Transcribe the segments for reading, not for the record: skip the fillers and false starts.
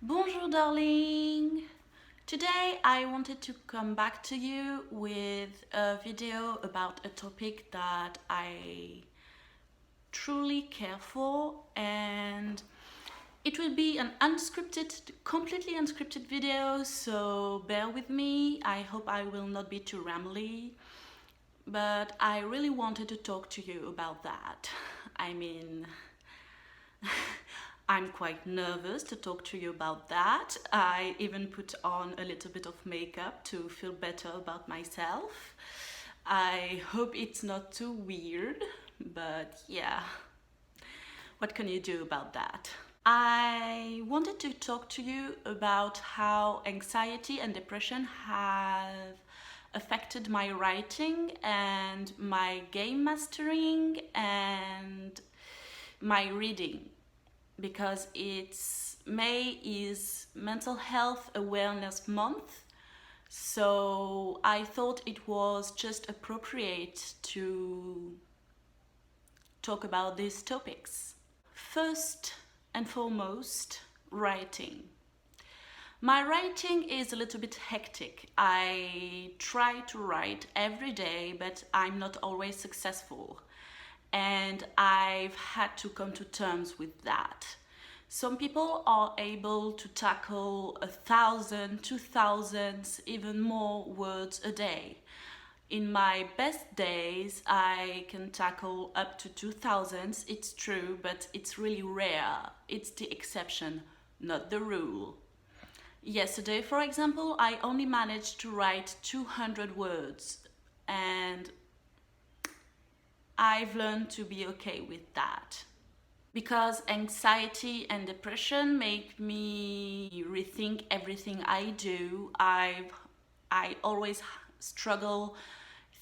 Bonjour darling! Today I wanted to come back to you with a video about a topic that I truly care for, and it will be an completely unscripted video, so bear with me. I hope I will not be too rambly, but I really wanted to talk to you about that. I mean, I'm quite nervous to talk to you about that. I even put on a little bit of makeup to feel better about myself. I hope it's not too weird, but yeah, what can you do about that? I wanted to talk to you about how anxiety and depression have affected my writing and my game mastering and my reading, because May is Mental Health Awareness Month, so I thought it was just appropriate to talk about these topics. First and foremost, writing. My writing is a little bit hectic. I try to write every day, but I'm not always successful. And I've had to come to terms with that. Some people are able to tackle 1,000, 2,000, even more words a day. In my best days, I can tackle up to 2,000. It's true, but it's really rare. It's the exception, not the rule. Yesterday, for example, I only managed to write 200 words, and I've learned to be okay with that. Because anxiety and depression make me rethink everything I do. I always struggle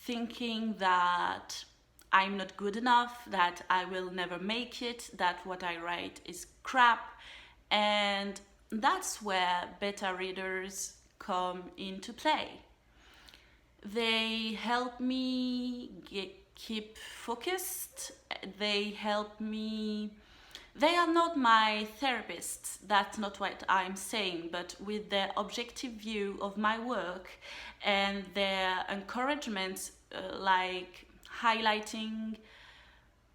thinking that I'm not good enough, that I will never make it, that what I write is crap. And that's where beta readers come into play. They help me keep focused. They are not my therapists, that's not what I'm saying, but with their objective view of my work and their encouragement, like highlighting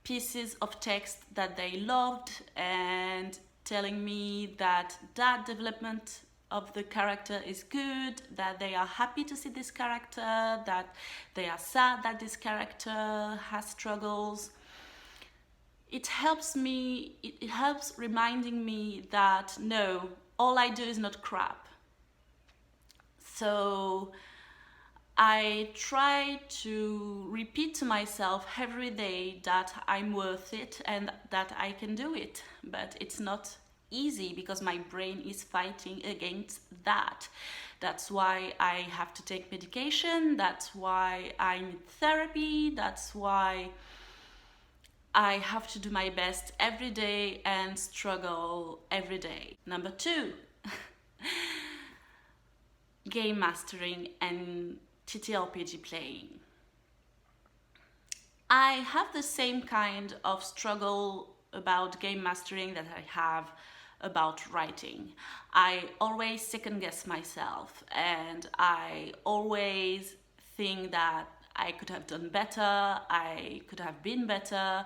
pieces of text that they loved and telling me that development of the character is good, that they are happy to see this character, that they are sad that this character has struggles. It helps reminding me that no, all I do is not crap. So I try to repeat to myself every day that I'm worth it and that I can do it. But it's not easy because my brain is fighting against that. That's why I have to take medication. That's why I need therapy. That's why I have to do my best every day and struggle every day. Number 2, game mastering and TTRPG playing. I have the same kind of struggle about game mastering that I have about writing. I always second guess myself, and I always think that I could have done better, I could have been better,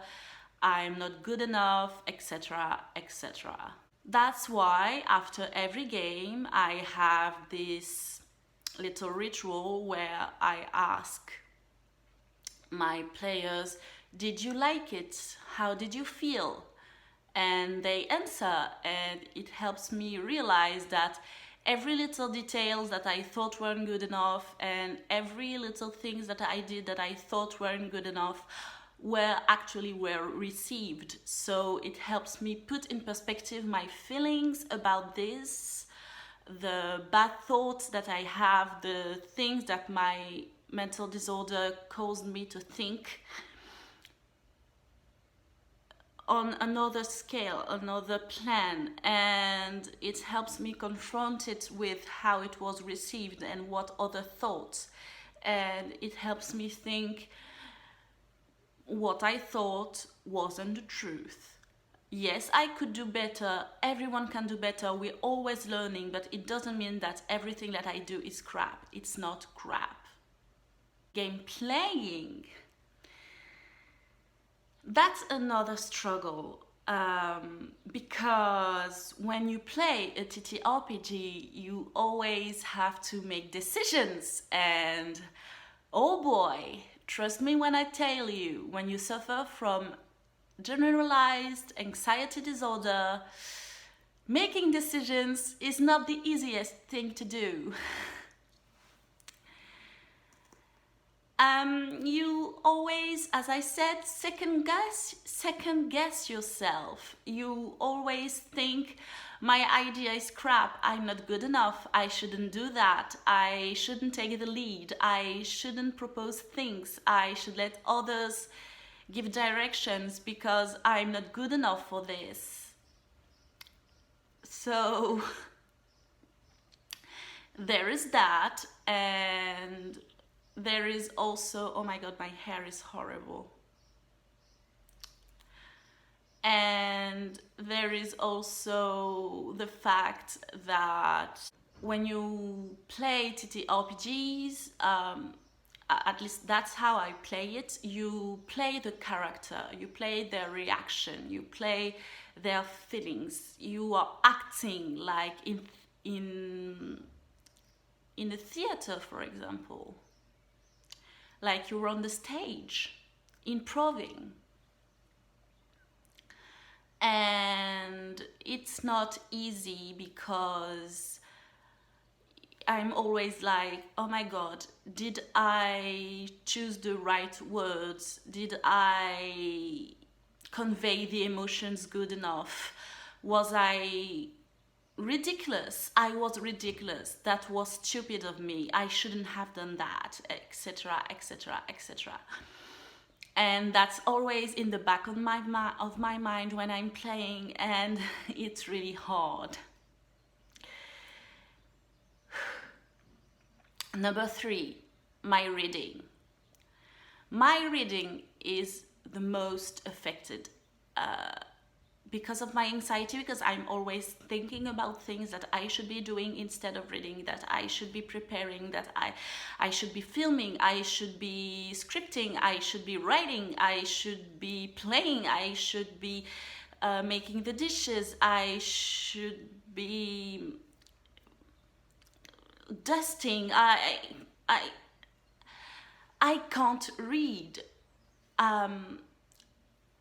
I'm not good enough, etc., etc. That's why after every game I have this little ritual where I ask my players, did you like it? How did you feel? And they answer, and it helps me realize that every little details that I thought weren't good enough and every little things that I did that I thought weren't good enough were received. So it helps me put in perspective my feelings about this, the bad thoughts that I have, the things that my mental disorder caused me to think, on another scale, another plan, and it helps me confront it with how it was received and what other thoughts, and it helps me think what I thought wasn't the truth. Yes, I could do better. Everyone can do better. We're always learning, but it doesn't mean that everything that I do is crap. It's not crap. Game playing. That's another struggle. Because when you play a TTRPG, you always have to make decisions. And oh boy, trust me when I tell you, when you suffer from generalized anxiety disorder, making decisions is not the easiest thing to do. You always, as I said, second guess yourself. You always think, my idea is crap, I'm not good enough, I shouldn't do that, I shouldn't take the lead, I shouldn't propose things, I should let others give directions because I'm not good enough for this. So there is that, and there is also, oh my god, my hair is horrible. And there is also the fact that when you play TTRPGs, at least that's how I play it, you play the character, you play their reaction, you play their feelings, you are acting like in a theater, for example, like you're on the stage improving. And it's not easy because I'm always like, oh my god, did I choose the right words? Did I convey the emotions good enough? Was I ridiculous? I was ridiculous. That was stupid of me. I shouldn't have done that, etc., etc., etc. And that's always in the back of my mind when I'm playing, and it's really hard. Number 3, my reading. My reading is the most affected because of my anxiety, because I'm always thinking about things that I should be doing instead of reading, that I should be preparing, that I should be filming, I should be scripting, I should be writing, I should be playing, I should be making the dishes, I should be dusting. I can't read.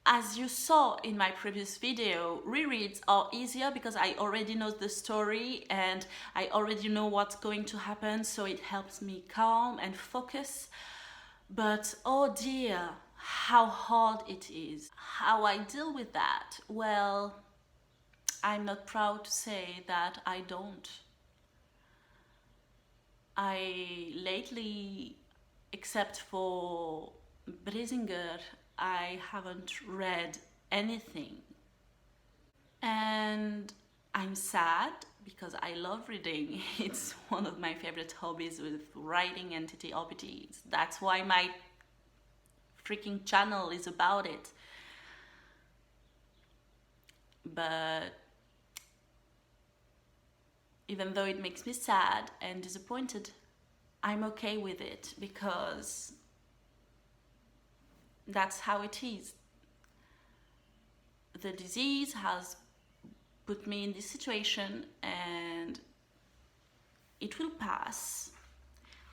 As you saw in my previous video, rereads are easier because I already know the story and I already know what's going to happen, so it helps me calm and focus. But oh dear, how hard it is. How I deal with that? Well, I'm not proud to say that I don't. I lately, except for Brisinger, I haven't read anything. And I'm sad because I love reading. It's one of my favorite hobbies with writing and TTRPGs. That's why my freaking channel is about it. But even though it makes me sad and disappointed, I'm okay with it because that's how it is. The disease has put me in this situation and it will pass.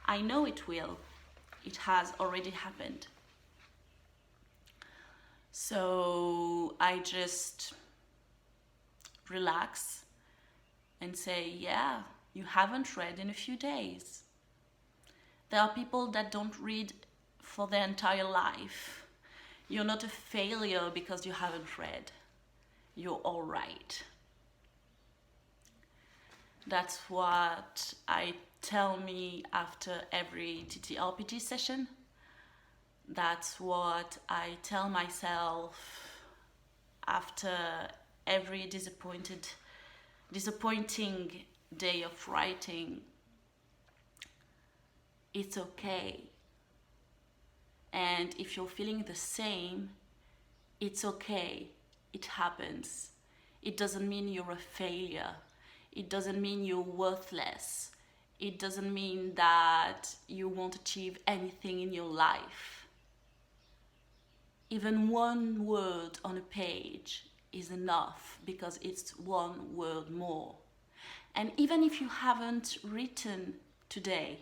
I know it will. It has already happened. So I just relax and say, yeah, you haven't read in a few days. There are people that don't read for their entire life. You're not a failure because you haven't read. You're all right. That's what I tell me after every TTRPG session. That's what I tell myself after every disappointing day of writing. It's okay. And if you're feeling the same, it's okay. it happens. It doesn't mean you're a failure. It doesn't mean you're worthless. It doesn't mean that you won't achieve anything in your life. Even one word on a page is enough because it's one word more. And even if you haven't written today,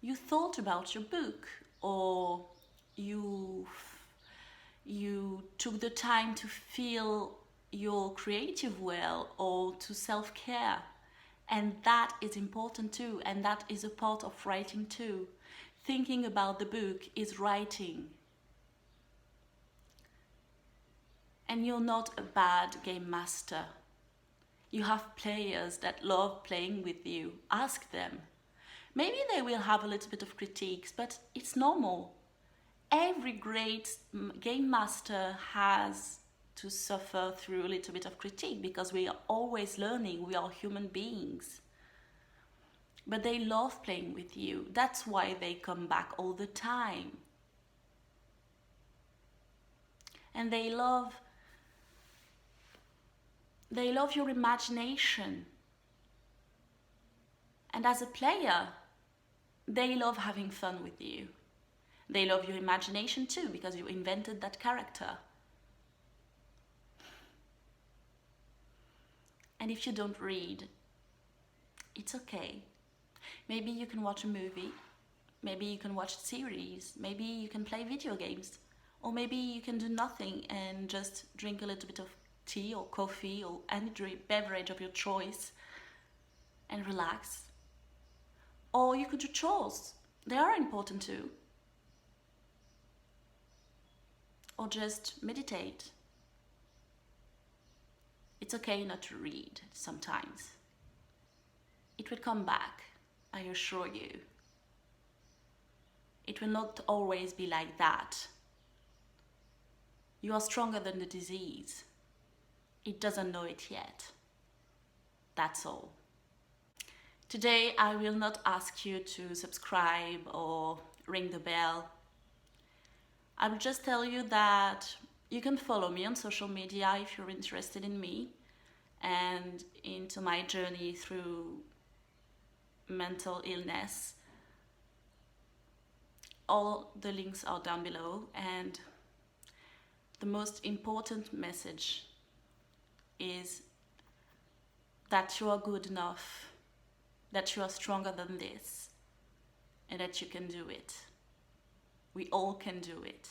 you thought about your book, or you took the time to feel your creative well, or to self-care. And that is important too, and that is a part of writing too. Thinking about the book is writing. And you're not a bad game master. You have players that love playing with you. Ask them. Maybe they will have a little bit of critiques, but it's normal. Every great game master has to suffer through a little bit of critique because we are always learning. We are human beings. But they love playing with you. That's why they come back all the time. And they love your imagination. And as a player, they love having fun with you. They love your imagination too, because you invented that character. And if you don't read, it's okay. Maybe you can watch a movie, maybe you can watch a series, maybe you can play video games, or maybe you can do nothing and just drink a little bit of tea or coffee or any beverage of your choice and relax. Or you could do chores. They are important too. Or just meditate. It's okay not to read sometimes. It will come back, I assure you. It will not always be like that. You are stronger than the disease. It doesn't know it yet. That's all. Today I will not ask you to subscribe or ring the bell. I will just tell you that you can follow me on social media if you're interested in me and into my journey through mental illness. All the links are down below, and the most important message is that you are good enough, that you are stronger than this, and that you can do it. We all can do it.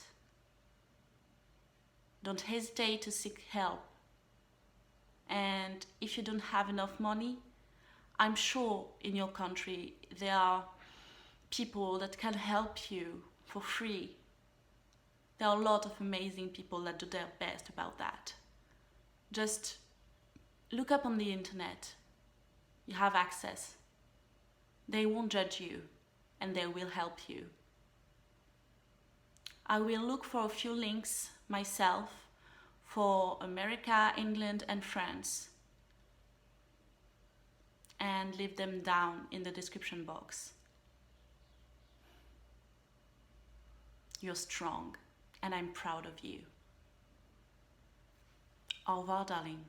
Don't hesitate to seek help. And if you don't have enough money, I'm sure in your country there are people that can help you for free. There are a lot of amazing people that do their best about that. Just look up on the internet. You have access. They won't judge you, and they will help you. I will look for a few links myself for America, England, and France, and leave them down in the description box. You're strong, and I'm proud of you. Au revoir, darling.